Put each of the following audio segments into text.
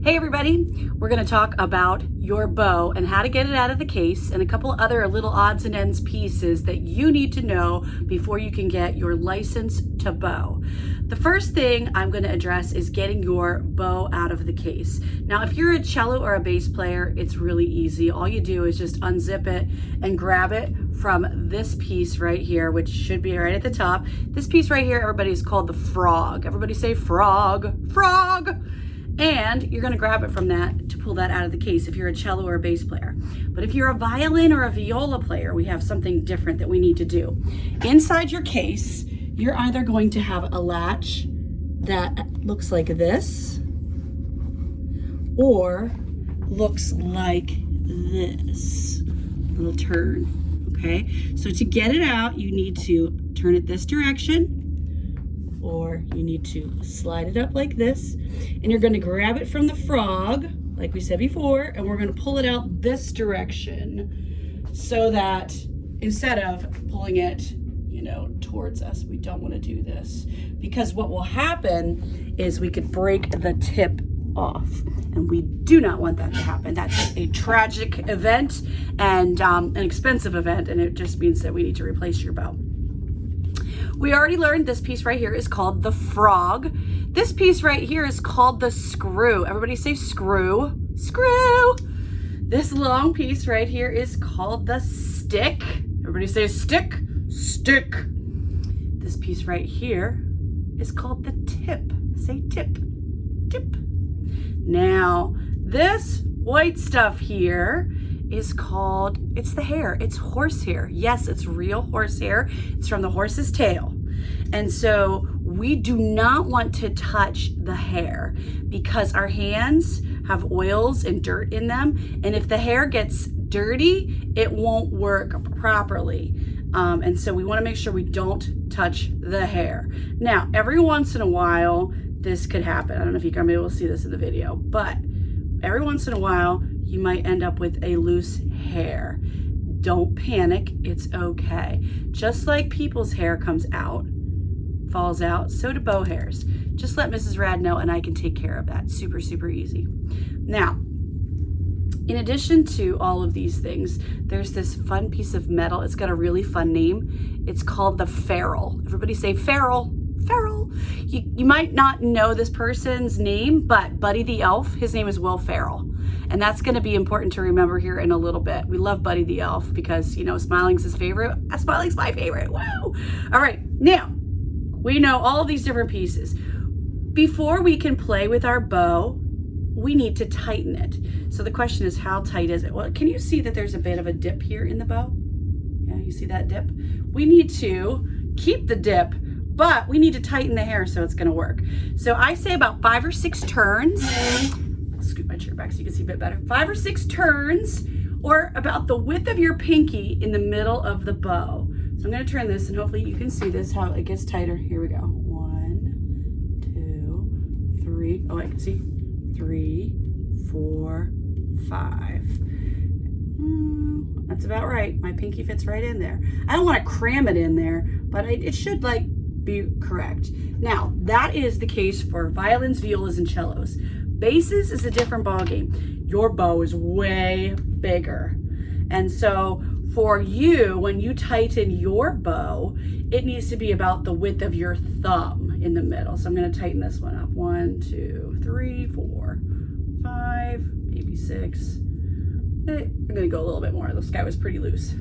Hey everybody, we're going to talk about your bow and how to get it out of the case and a couple other little odds and ends pieces that you need to know before you can get your license to bow. The first thing I'm going to address is getting your bow out of the case. Now, if you're a cello or a bass player, it's really easy. All you do is just unzip it and grab it from this piece right here, which should be right at the top. This piece right here, everybody, is called the frog. Everybody say frog, frog. And you're going to grab it from that to pull that out of the case if you're a cello or a bass player. But if you're a violin or a viola player, we have something different that we need to do. Inside your case, you're either going to have a latch that looks like this or looks like this. Little turn, okay? So to get it out, you need to turn it this direction, or you need to slide it up like this, and you're going to grab it from the frog, like we said before, and we're going to pull it out this direction so that instead of pulling it, towards us, we don't want to do this, because what will happen is we could break the tip off, and we do not want that to happen. That's a tragic event and an expensive event, and it just means that we need to replace your bow. We already learned this piece right here is called the frog. This piece right here is called the screw. Everybody say screw, screw. This long piece right here is called the stick. Everybody say stick, stick. This piece right here is called the tip. Say tip, tip. Now, this white stuff here is called, it's the hair, it's horsehair. Yes, it's real horsehair. It's from the horse's tail. And so we do not want to touch the hair because our hands have oils and dirt in them. And if the hair gets dirty, it won't work properly. And so we want to make sure we don't touch the hair. Now, every once in a while, this could happen. I don't know if you can be able to see this in the video, but every once in a while, you might end up with a loose hair. Don't panic, it's okay. Just like people's hair comes out, falls out, so do bow hairs. Just let Mrs. Rad know and I can take care of that. Super, super easy. Now, in addition to all of these things, there's this fun piece of metal. It's got a really fun name. It's called the ferrule. Everybody say ferrule, ferrule. You might not know this person's name, but Buddy the Elf, his name is Will Ferrell. And that's going to be important to remember here in a little bit. We love Buddy the Elf because, Smiling's his favorite. Smiling's my favorite. Woo! All right, now, we know all of these different pieces. Before we can play with our bow, we need to tighten it. So the question is, how tight is it? Well, can you see that there's a bit of a dip here in the bow? Yeah, you see that dip? We need to keep the dip, but we need to tighten the hair so it's going to work. So I say about 5 or 6 turns. I'll scoot my chair back so you can see a bit better. 5 or 6 turns, or about the width of your pinky in the middle of the bow. So I'm going to turn this, and hopefully you can see this, how it gets tighter. Here we go. 1, 2, 3. Oh, I can see. 3, 4, 5. That's about right. My pinky fits right in there. I don't want to cram it in there, but it should be correct. Now, that is the case for violins, violas, and cellos. Basses is a different ballgame. Your bow is way bigger. And so for you, when you tighten your bow, it needs to be about the width of your thumb in the middle. So I'm going to tighten this one up. 1, 2, 3, 4, 5, maybe 6. I'm going to go a little bit more. This guy was pretty loose.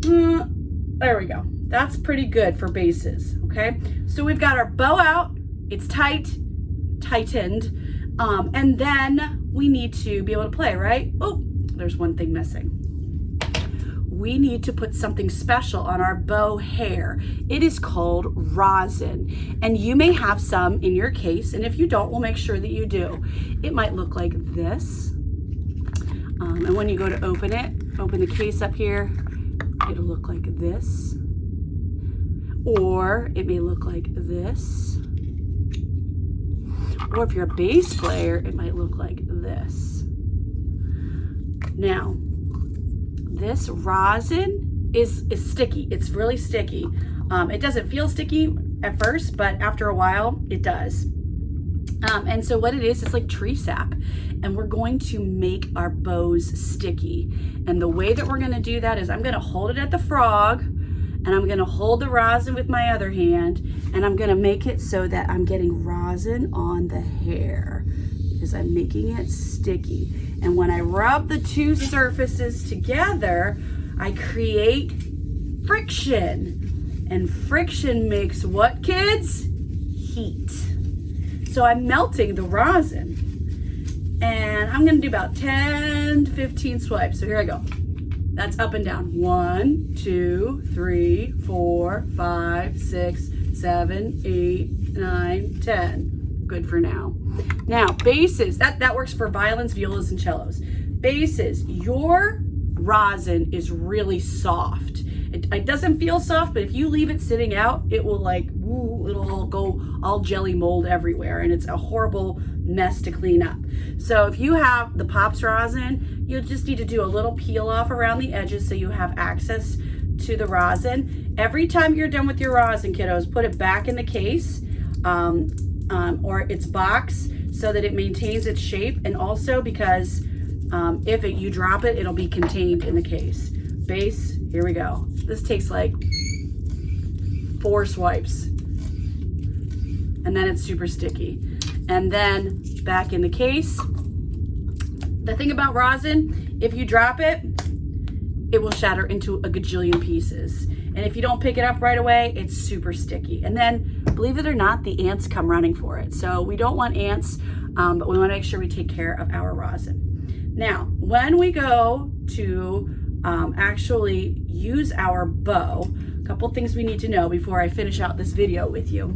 There we go. That's pretty good for basses, okay? So we've got our bow out. It's tightened. And then we need to be able to play, right? Oh, there's one thing missing. We need to put something special on our bow hair. It is called rosin. And you may have some in your case. And if you don't, we'll make sure that you do. It might look like this. And when you go to open the case up here, it'll look like this. Or it may look like this. Or if you're a bass player, it might look like this. Now, this rosin is sticky. It's really sticky. It doesn't feel sticky at first, but after a while, it does. And so what it is, it's like tree sap. And we're going to make our bows sticky. And the way that we're gonna do that is I'm gonna hold it at the frog, and I'm gonna hold the rosin with my other hand, and I'm gonna make it so that I'm getting rosin on the hair because I'm making it sticky. And when I rub the two surfaces together, I create friction. And friction makes what, kids? Heat. So I'm melting the rosin. And I'm gonna do about 10 to 15 swipes. So here I go. That's up and down. 1, 2, 3, 4, 5, 6, 7, 8, 9, 10. Good for now. Now, basses, that works for violins, violas, and cellos. Basses, your rosin is really soft. It doesn't feel soft, but if you leave it sitting out, it will like, woo, it'll all go all jelly mold everywhere, and it's a horrible mess to clean up. So if you have the Pops rosin, you'll just need to do a little peel off around the edges so you have access to the rosin. Every time you're done with your rosin, kiddos, put it back in the case or its box so that it maintains its shape, and also because if you drop it, it'll be contained in the case. Base, here we go. This takes like 4 swipes, and then it's super sticky. And then back in the case. The thing about rosin, if you drop it, it will shatter into a gajillion pieces. And if you don't pick it up right away, it's super sticky. And then, believe it or not, the ants come running for it. So we don't want ants, but we want to make sure we take care of our rosin. Now, when we go to actually use our bow, a couple things we need to know before I finish out this video with you.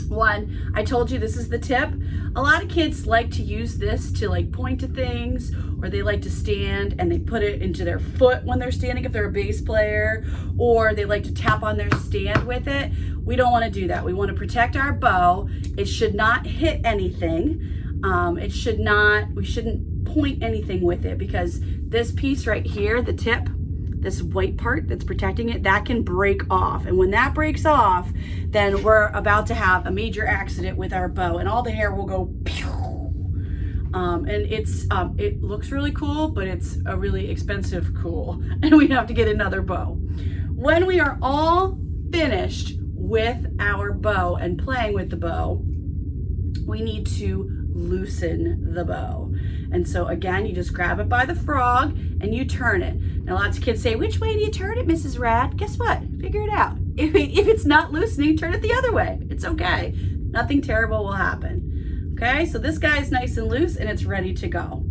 One, I told you this is the tip. A lot of kids like to use this to like point to things, or they like to stand and they put it into their foot when they're standing if they're a bass player, or they like to tap on their stand with it. We don't want to do that. We want to protect our bow. It should not hit anything. We shouldn't point anything with it, because this piece right here, the tip, this white part that's protecting it, that can break off. And when that breaks off, then we're about to have a major accident with our bow, and all the hair will go pew. And it looks really cool, but it's a really expensive cool, and we have to get another bow. When we are all finished with our bow and playing with the bow, we need to loosen the bow. And so again, you just grab it by the frog and you turn it. Now lots of kids say, which way do you turn it, Mrs. Rad? Guess what? Figure it out. If it's not loosening, turn it the other way. It's okay. Nothing terrible will happen. Okay, so this guy is nice and loose and it's ready to go.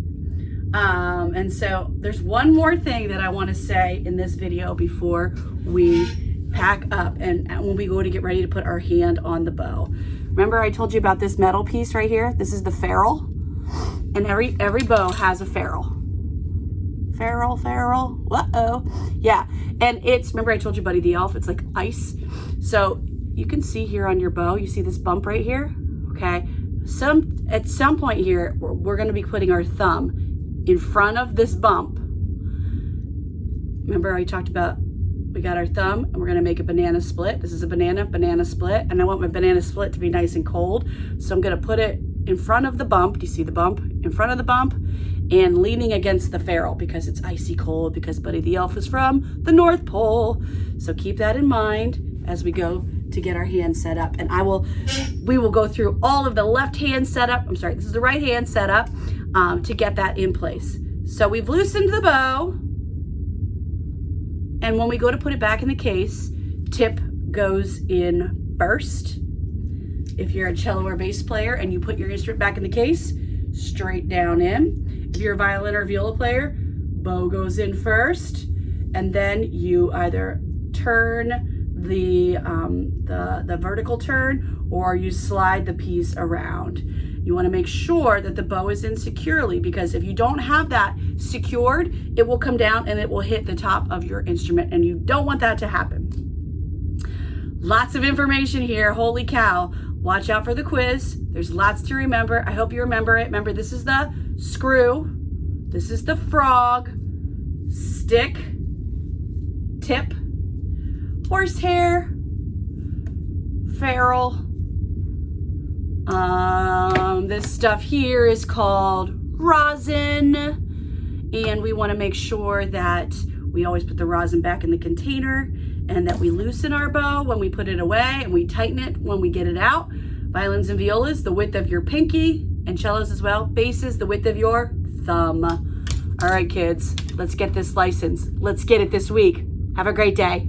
And so there's one more thing that I want to say in this video before we pack up and when we go to get ready to put our hand on the bow. Remember I told you about this metal piece right here? This is the ferrule. And every bow has a ferrule. Ferrule. Uh-oh. Yeah. And it's, remember I told you Buddy the Elf, it's like ice. So you can see here on your bow, you see this bump right here? Okay. At some point here, we're going to be putting our thumb in front of this bump. Remember I talked about, we got our thumb and we're going to make a banana split. This is a banana split. And I want my banana split to be nice and cold. So I'm going to put it in front of the bump. Do you see the bump? In front of the bump and leaning against the ferrule because it's icy cold, because Buddy the Elf is from the North Pole. So keep that in mind as we go to get our hand set up. And we will go through all of the left hand setup. I'm sorry, this is the right hand setup to get that in place. So we've loosened the bow. And when we go to put it back in the case, tip goes in first. If you're a cello or bass player and you put your instrument back in the case, straight down in. If you're a violin or viola player, bow goes in first, and then you either turn the vertical turn or you slide the piece around. You want to make sure that the bow is in securely, because if you don't have that secured, it will come down and it will hit the top of your instrument, and you don't want that to happen. Lots of information here, holy cow. Watch out for the quiz. There's lots to remember. I hope you remember it. Remember, this is the screw. This is the frog. Stick. Tip. Horsehair. Ferrule. This stuff here is called rosin, and we want to make sure that we always put the rosin back in the container and that we loosen our bow when we put it away and we tighten it when we get it out. Violins and violas, the width of your pinky, and cellos as well. Basses, the width of your thumb. All right, kids, let's get this license. Let's get it this week. Have a great day.